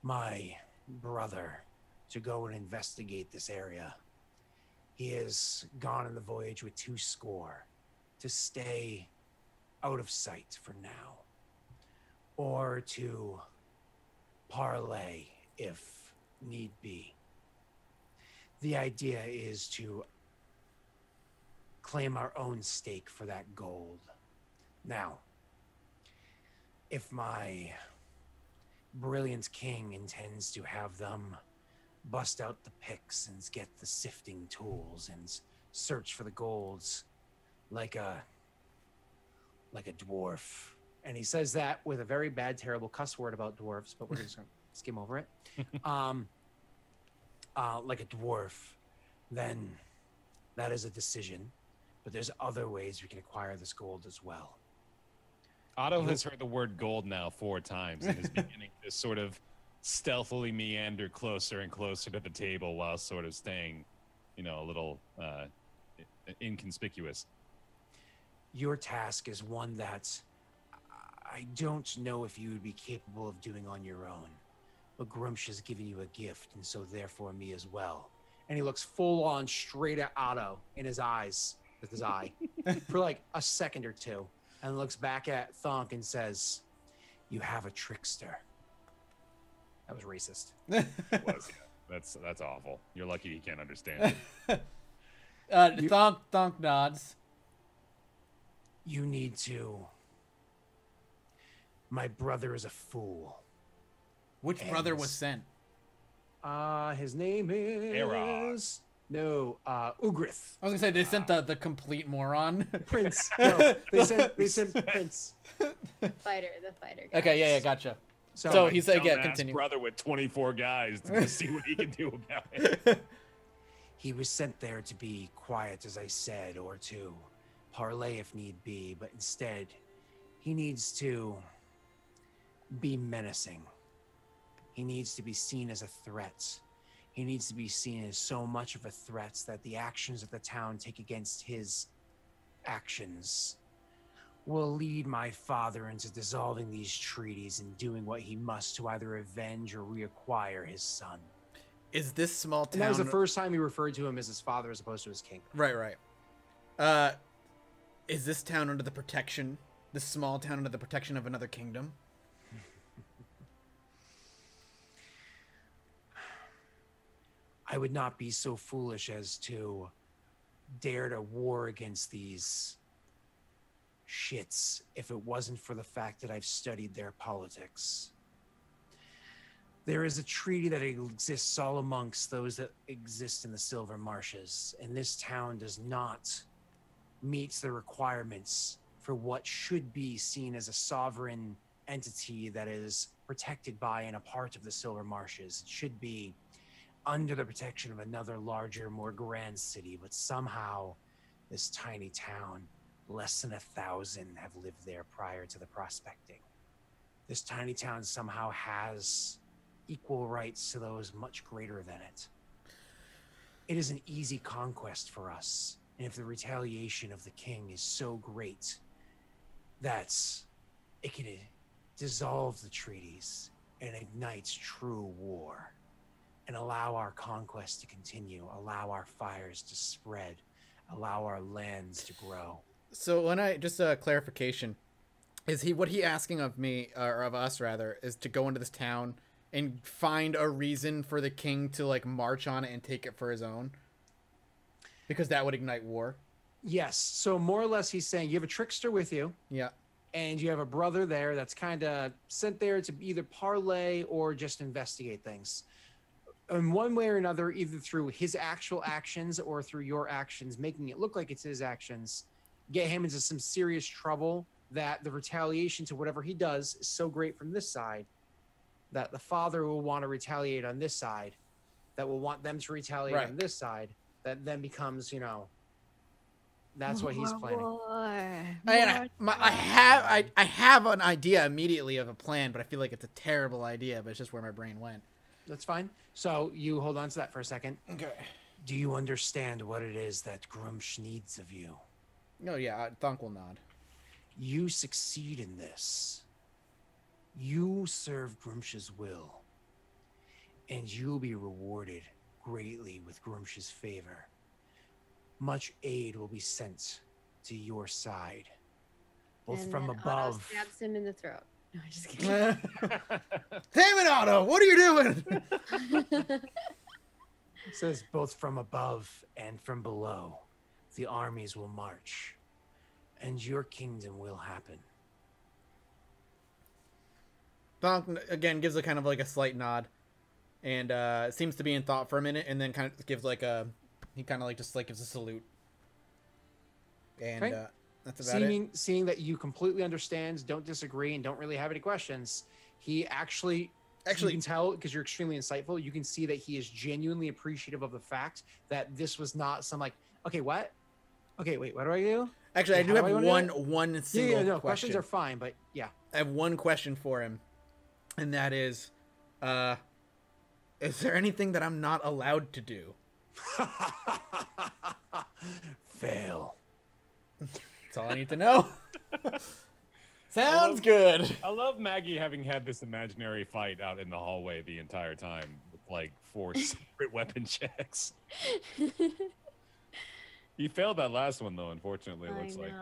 my brother to go and investigate this area. He has gone on the voyage with 2 score to stay out of sight for now, or to parlay if need be. The idea is to claim our own stake for that gold. Now, if my brilliant king intends to have them bust out the picks and get the sifting tools and search for the golds like a dwarf. And he says that with a very bad, terrible cuss word about dwarves, but we're just going to skim over it. Like a dwarf, then that is a decision. But there's other ways we can acquire this gold as well. Otto has heard the word gold now 4 times and is beginning to sort of stealthily meander closer and closer to the table while sort of staying, a little inconspicuous. Your task is one that I don't know if you would be capable of doing on your own. But Grumsh has given you a gift, and so therefore me as well. And he looks full on straight at Otto in his eyes, with his eye, for like a second or two, and looks back at Thonk and says, "You have a trickster." That was racist. It was, yeah. That's awful. You're lucky he can't understand it. Thonk nods. You need to. My brother is a fool. Which brother was sent? His name is Erod. No, Ugrith. I was gonna say they sent the complete moron. Prince. No, they sent Prince. The fighter guy. Okay, yeah, gotcha. So, So he's like, yeah, Dumbass continue. brother with 24 guys to see what he can do about it. he was sent there to be quiet, as I said, or to parlay if need be, but instead, he needs to be menacing. He needs to be seen as a threat. He needs to be seen as so much of a threat that the actions that the town take against his actions will lead my father into dissolving these treaties and doing what he must to either avenge or reacquire his son. Is this small town? And that was the first time he referred to him as his father as opposed to his king. Right. Is this town under the protection? This small town under the protection of another kingdom? I would not be so foolish as to dare to war against these shits if it wasn't for the fact that I've studied their politics. There is a treaty that exists all amongst those that exist in the Silver Marshes, and this town does not meet the requirements for what should be seen as a sovereign entity that is protected by and a part of the Silver Marshes. It should be under the protection of another larger, more grand city, but somehow this tiny town, less than 1,000 have lived there prior to the prospecting. This tiny town somehow has equal rights to those much greater than it. It is an easy conquest for us, and if the retaliation of the king is so great that it can dissolve the treaties and ignite true war and allow our conquest to continue, allow our fires to spread, allow our lands to grow. So when just a clarification, is what he asking of me, or of us rather, is to go into this town and find a reason for the king to like march on it and take it for his own? Because that would ignite war. Yes. So more or less he's saying you have a trickster with you. Yeah. And you have a brother there that's kind of sent there to either parlay or just investigate things. In one way or another, either through his actual actions or through your actions, making it look like it's his actions, get him into some serious trouble that the retaliation to whatever he does is so great from this side that the father will want to retaliate on this side, that will want them to retaliate on this side, that then becomes, you know, that's what he's planning. I have an idea immediately of a plan, but I feel like it's a terrible idea, but it's just where my brain went. That's fine. So you hold on to that for a second. Okay. Do you understand what it is that Grumsh needs of you? No, yeah, Thunk will nod. You succeed in this. You serve Grumsh's will, and you'll be rewarded greatly with Grumsh's favor. Much aid will be sent to your side, both and from then above. Otto stabs him in the throat. No, I'm just kidding. Damn it, Otto! What are you doing? It says both from above and from below, the armies will march, and your kingdom will happen. Thunk again gives a kind of like a slight nod, and seems to be in thought for a minute, and then kind of gives like a, he kind of like just like gives a salute, and Okay. that's about it. Seeing that you completely understand, don't disagree, and don't really have any questions, he actually you can tell because you're extremely insightful. You can see that he is genuinely appreciative of the fact that this was not some like, okay, what? Okay, wait, what do I do? Actually, I do how have do I wanna do one single no, question. questions are fine, but yeah. I have one question for him, and that is there anything that I'm not allowed to do? Fail. That's all I need to know. Sounds good. I love Maggie having had this imaginary fight out in the hallway the entire time with like 4 separate weapon checks. He failed that last one though, unfortunately, it looks like.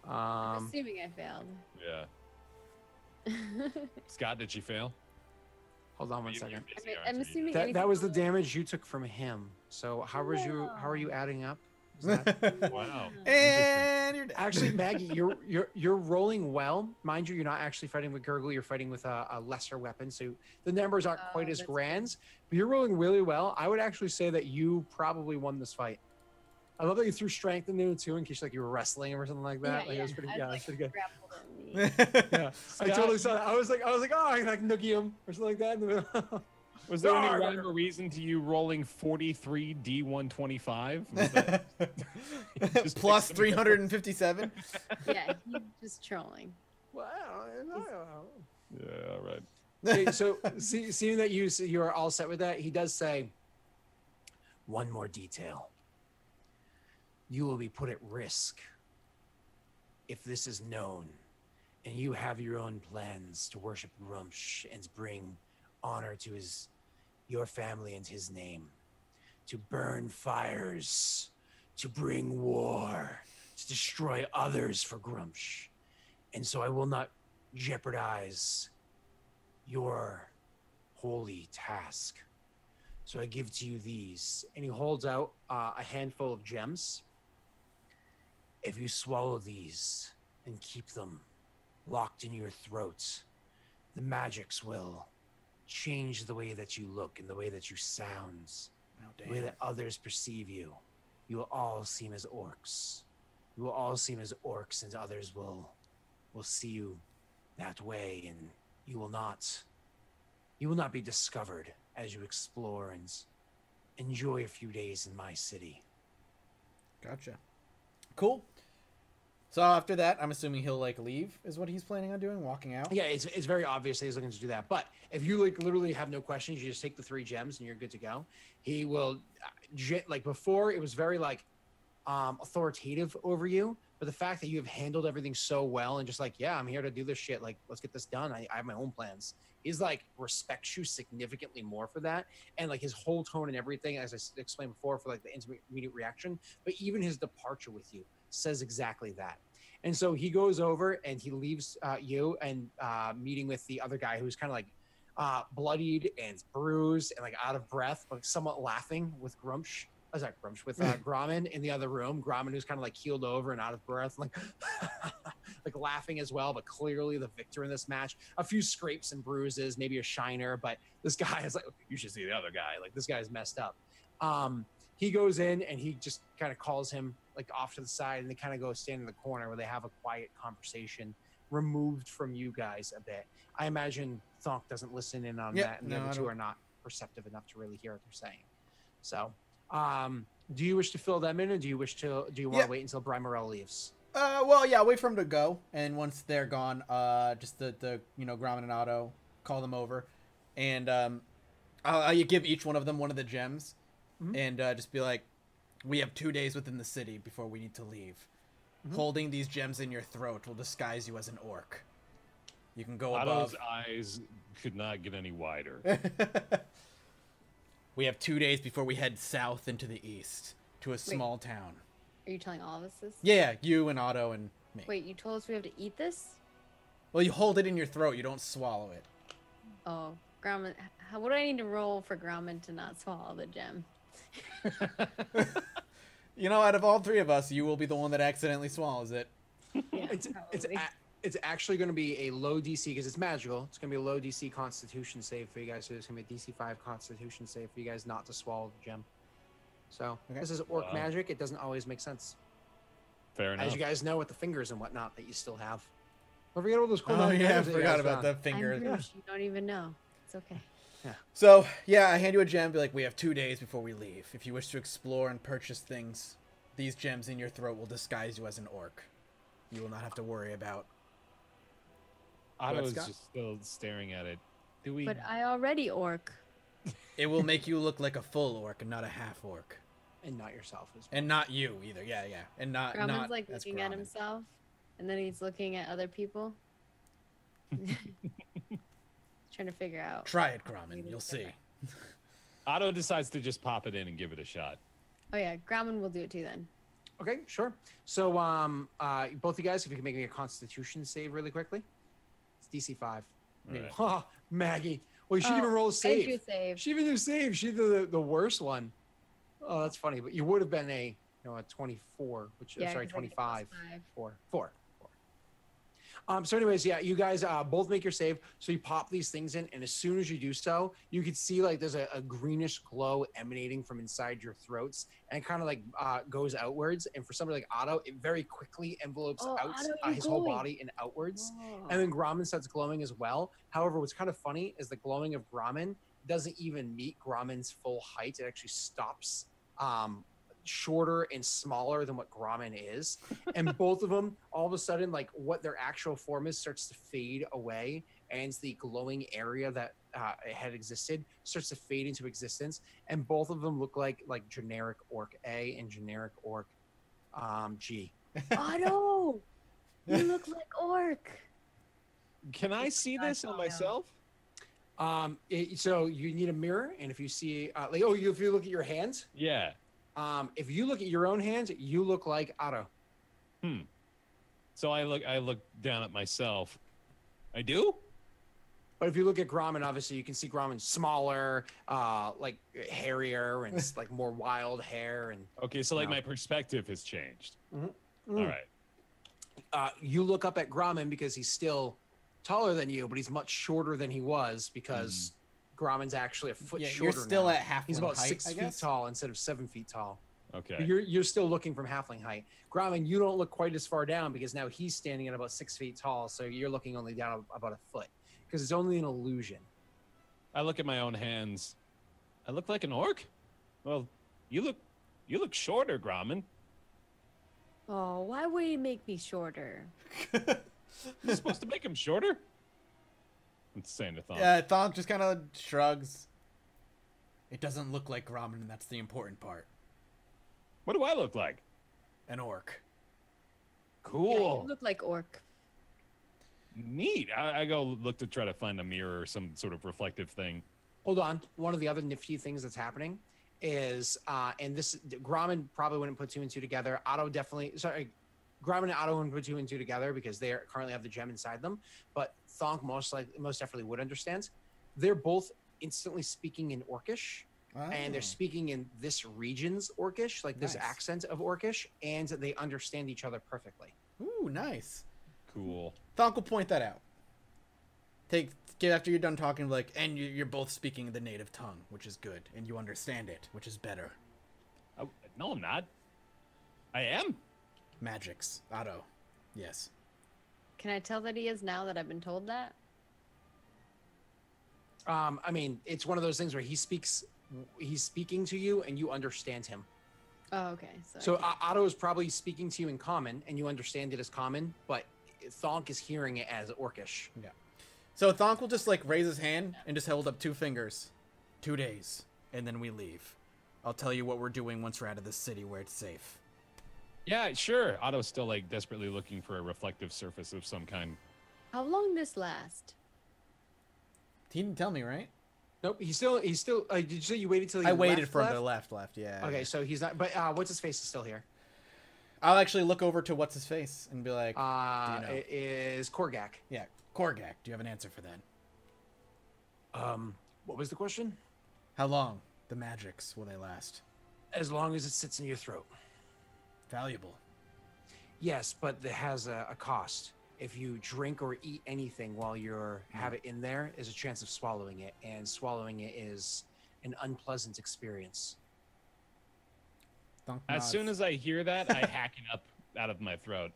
I'm assuming I failed. Yeah. Scott, did she fail? Hold on one second. I'm assuming That was the damage you took from him. So how are you adding up? Wow. And you're dead. Actually, Maggie, you're rolling well. Mind you, you're not actually fighting with Gurgle. You're fighting with a lesser weapon, so the numbers aren't quite as grand. But you're rolling really well. I would actually say that you probably won this fight. I love that you threw strength into it too, in case like you were wrestling him or something like that. Yeah, It was pretty, it was pretty good. Yeah. I totally saw that. I was like, oh, I like noogie him or something like that. In the middle. Was there any rhyme or reason to you rolling 43 D125? Plus 357. Yeah, he's just trolling. Wow. Yeah, all right. Okay, so seeing that you are all set with that, he does say one more detail. You will be put at risk if this is known, and you have your own plans to worship Grumsh and bring honor to your family and his name, to burn fires, to bring war, to destroy others for Grumsh. And so I will not jeopardize your holy task. So I give to you these. And he holds out a handful of gems. If you swallow these and keep them locked in your throat, the magics will change the way that you look and the way that you sound, the way that others perceive you. You will all seem as orcs. You will all seem as orcs, and others will see you that way, and you will not be discovered as you explore and enjoy a few days in my city. Gotcha. Cool. So after that, I'm assuming he'll like leave is what he's planning on doing, walking out. Yeah, it's very obvious that he's looking to do that. But if you like literally have no questions, you just take the 3 gems and you're good to go. He will, like before, it was very like authoritative over you. But the fact that you have handled everything so well and just like, yeah, I'm here to do this shit. Like, let's get this done. I have my own plans. He's like respects you significantly more for that. And like his whole tone and everything, as I explained before, for like the immediate reaction, but even his departure with you says exactly that. And so he goes over and he leaves you and meeting with the other guy who's kind of like bloodied and bruised and like out of breath, but somewhat laughing with Grumsh. With Grommen in the other room. Grommen who's kind of like keeled over and out of breath, like like laughing as well, but clearly the victor in this match. A few scrapes and bruises, maybe a shiner, but this guy is like, you should see the other guy. Like this guy's messed up. He goes in and he just kind of calls him like off to the side, and they kind of go stand in the corner where they have a quiet conversation, removed from you guys a bit. I imagine Thonk doesn't listen in on that, and the other two are not perceptive enough to really hear what they're saying. So. Do you wish to fill them in, or do you want to wait until Bramwell leaves? Well, yeah, wait for him to go, and once they're gone, just the Grommen and Otto, call them over, and I'll give each one of them one of the gems, and just be like, we have 2 days within the city before we need to leave. Holding these gems in your throat will disguise you as an orc. You can go above. Otto's eyes could not get any wider. We have 2 days before we head south into the east to a small town. Are you telling all of us this? Yeah, you and Otto and me. Wait, you told us we have to eat this? Well, you hold it in your throat. You don't swallow it. Oh, Grommen. What do I need to roll for Grommen to not swallow the gem? Out of all 3 of us, you will be the one that accidentally swallows it. Yeah, it's actually going to be a low DC because it's magical. It's going to be a low DC Constitution save for you guys. So it's going to be a DC 5 Constitution save for you guys not to swallow the gem. So this is orc magic. It doesn't always make sense. Fair enough. As you guys know, with the fingers and whatnot that you still have. Don't forget all those cool. I forgot about the finger. You don't even know. It's okay. Yeah. So yeah, I hand you a gem. Be like, we have 2 days before we leave. If you wish to explore and purchase things, these gems in your throat will disguise you as an orc. You will not have to worry about. Otto's just still staring at it. But I already orc. It will make you look like a full orc and not a half orc. And not yourself as well. And not you either. Yeah. And not. Grommen's like looking at himself, and then he's looking at other people. Trying to figure out. Try it, Grommen. You'll see. Otto decides to just pop it in and give it a shot. Oh yeah, Grommen will do it too then. Okay, sure. So both you guys, if you can make me a Constitution save really quickly. It's DC 5. Right. Oh, Maggie. Well, she didn't even roll a save. I do save. She even do save. She did the worst one. Oh, that's funny. But you would have been a 24, which sorry, 25. 4. So anyways, yeah, you guys both make your save. So you pop these things in, and as soon as you do so, you can see like there's a greenish glow emanating from inside your throats, and it kind of like goes outwards. And for somebody like Otto, it very quickly envelopes his whole body and outwards. And then Grommen starts glowing as well. However, what's kind of funny is the glowing of Grommen doesn't even meet Grommen's full height. It actually stops shorter and smaller than what Grommen is, and both of them all of a sudden, like what their actual form is, starts to fade away, and the glowing area that had existed starts to fade into existence, and both of them look like generic orc A and generic orc G. Otto, you look like orc. Can I see this on myself? So you need a mirror, and if you see if you look at your hands, yeah. If you look at your own hands, you look like Otto. So I look down at myself. I do? But if you look at Grommen, obviously you can see Grommen smaller, like hairier, and like more wild hair. And okay, so like my perspective has changed. All right. You look up at Grommen because he's still taller than you, but he's much shorter than he was because Grauman's actually a foot shorter. You're still now. at half. He's about height, 6 feet tall instead of 7 feet tall. Okay. But you're still looking from halfling height. Grauman, you don't look quite as far down because now he's standing at about 6 feet tall, so you're looking only down about a foot because it's only an illusion. I look at my own hands. I look like an orc? Well, you look shorter, Grauman. Oh, why would he make me shorter? You're supposed to make him shorter? I'm saying to Thonk. Yeah, Thonk just kind of shrugs. It doesn't look like Grauman, and that's the important part. What do I look like? An orc. Yeah, Cool. you look like orc. Neat. I go look to try to find a mirror or some sort of reflective thing. Hold on. One of the other nifty things that's happening is, and this, Grauman probably wouldn't put 2 and 2 together. Grauman and Otto wouldn't put 2 and 2 together because they currently have the gem inside them. But Thonk most definitely would understand. They're both instantly speaking in Orcish, and they're speaking in this region's Orcish, like this accent of Orcish, and they understand each other perfectly. Ooh, nice. Cool. Thonk will point that out. After you're done talking, like, and you're both speaking the native tongue, which is good, and you understand it, which is better. No, I'm not. I am. Magics. Otto. Yes. Can I tell that he is now that I've been told that? I mean, it's one of those things where he's speaking to you and you understand him. Oh, okay. So Otto is probably speaking to you in common and you understand it as common, but Thonk is hearing it as Orcish. Yeah. So Thonk will just like raise his hand and just hold up 2 fingers. 2 days, and then we leave. I'll tell you what we're doing once we're out of this city where it's safe. Yeah, sure. Otto's still like desperately looking for a reflective surface of some kind. How long this last? He didn't tell me, right? Nope, he's still. Did you say you waited till he I waited left, for him left? to left. Yeah. Okay, so he's not. But what's his face is still here. I'll actually look over to what's his face and be like, do you know? It is Korgak. Yeah, Korgak. Do you have an answer for that? What was the question? How long the magics will they last? As long as it sits in your throat. Valuable. Yes, but it has a cost. If you drink or eat anything while you have it in there, there's a chance of swallowing it, and swallowing it is an unpleasant experience. As soon as I hear that, I hack it up out of my throat.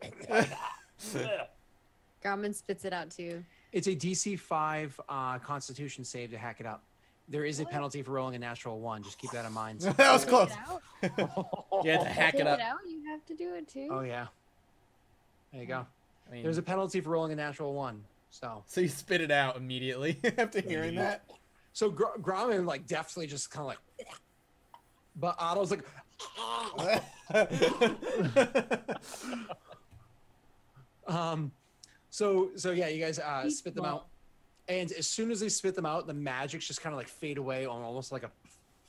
Grauman spits it out too. It's a DC 5 Constitution save to hack it up. There is a penalty for rolling a natural 1. Just keep that in mind. that was close. You had to hack it up. You have to do it too. Oh yeah. There you go. I mean, There's a penalty for rolling a natural 1. So you spit it out immediately after hearing that. So Grauman like definitely just kind of like, but Otto's like, So yeah, you guys spit them out, and as soon as they spit them out, the magics just kind of like fade away, almost like a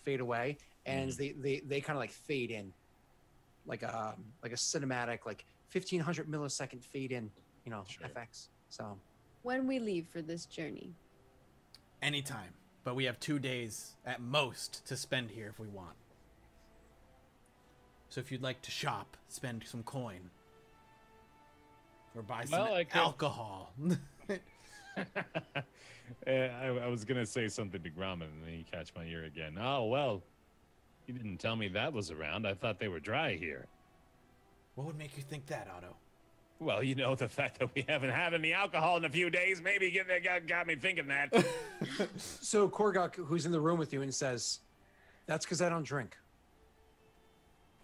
fade away, and they kind of like fade in, like a cinematic, like 1500 millisecond fade in, FX. So When we leave for this journey. Anytime, but we have 2 days at most to spend here if we want. So if you'd like to shop, spend some coin, or buy some alcohol. I was gonna say something to Grauman, and then you catch my ear again. Oh well, you didn't tell me that was around. I thought they were dry here. What would make you think that, Otto? Well, the fact that we haven't had any alcohol in a few days maybe got me thinking that. So Korgak, who's in the room with you, and says, "That's because I don't drink."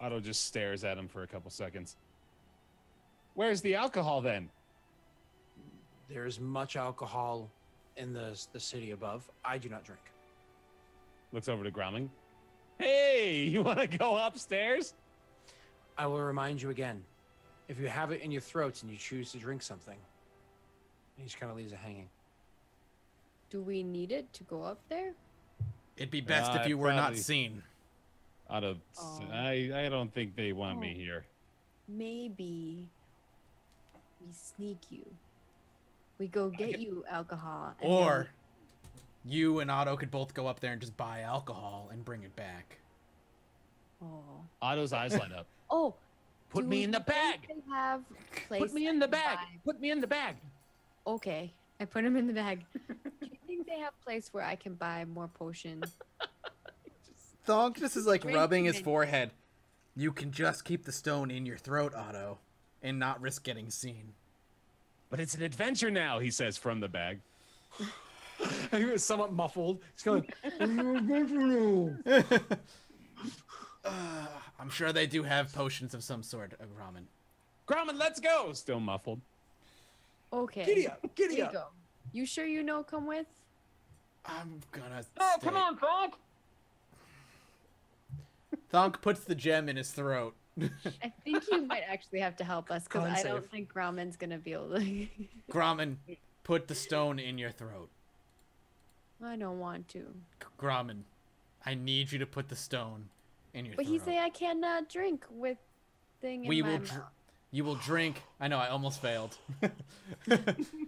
Otto just stares at him for a couple seconds. Where's the alcohol then? There's much alcohol in the city above. I do not drink. Looks over to Grauman. Hey, you want to go upstairs? I will remind you again. If you have it in your throats and you choose to drink something, he just kind of leaves it hanging. Do we need it to go up there? It'd be best if you were not seen. I don't think they want me here. Maybe we sneak you. We go get you alcohol. And Or you and Otto could both go up there and just buy alcohol and bring it back. Otto's eyes light up. Oh, Put do me in the bag. they have Put me in the bag. Put me in the bag. Okay. I put them in the bag. Do you think they have a place where I can buy more potions? Thonk just is like Drink rubbing his it. forehead. You can just keep the stone in your throat, Otto, and not risk getting seen. But it's an adventure now, he says from the bag. He was somewhat muffled. He's going, I'm sure they do have potions of some sort, Ramen. Grumman, let's go! Still muffled. Okay. giddy up, giddy Here you up. go. You sure you know come with? I'm gonna Oh, stay. come on, Thonk! Thonk puts the gem in his throat. I think you might actually have to help us because Con I don't save. think Grauman's gonna be able to. Grommen, put the stone in your throat. I don't want to. Grommen, I need you to put the stone in your But throat. he say I cannot drink with thing in We my will. mouth. You will drink. I know. I almost failed.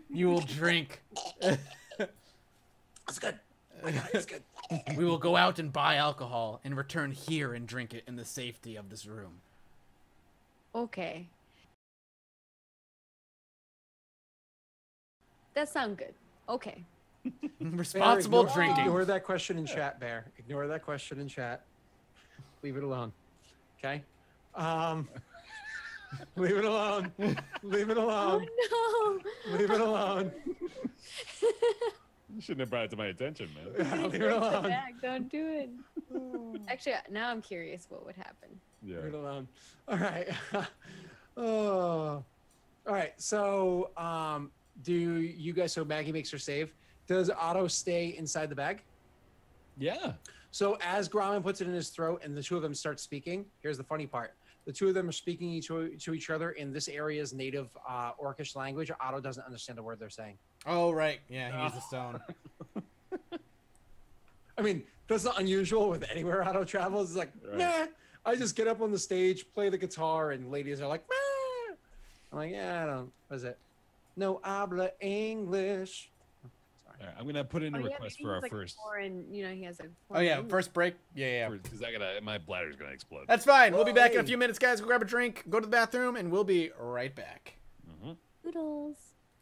You will drink. It's good. I got it. It's good. We will go out and buy alcohol and return here and drink it in the safety of this room. Okay. That sound good. Okay. Responsible Bear, drinking. Ignore that question in chat, Bear. Ignore that question in chat. Leave it alone. Okay? Leave it alone. Leave it alone. Oh Leave it alone. You shouldn't have brought it to my attention, man. no! Leave it alone. Back. Don't do it. Actually, now I'm curious what would happen. Yeah. Leave it alone. All right. Oh. All right. So, do you guys? So Maggie makes her save. Does Otto stay inside the bag? Yeah. So as Grauman puts it in his throat and the two of them start speaking, here's the funny part. The two of them are speaking to each other in this area's native Orcish language. Otto doesn't understand a word they're saying. Oh right, yeah, he used the stone. I mean, that's not unusual with anywhere Otto travels. It's like, Right. nah, I just get up on the stage, play the guitar, and ladies are like, nah. I'm like, yeah, I don't, what is it? No habla English. All right, I'm gonna put in a Oh, yeah, request maybe for he's our like first. Foreign, he has a. Oh yeah, foreign first break. Yeah. Because my bladder's gonna explode. That's fine. We'll be back in a Whoa. few minutes, guys. Go grab a drink, go to the bathroom, and we'll be right back. Mhm. Noodles.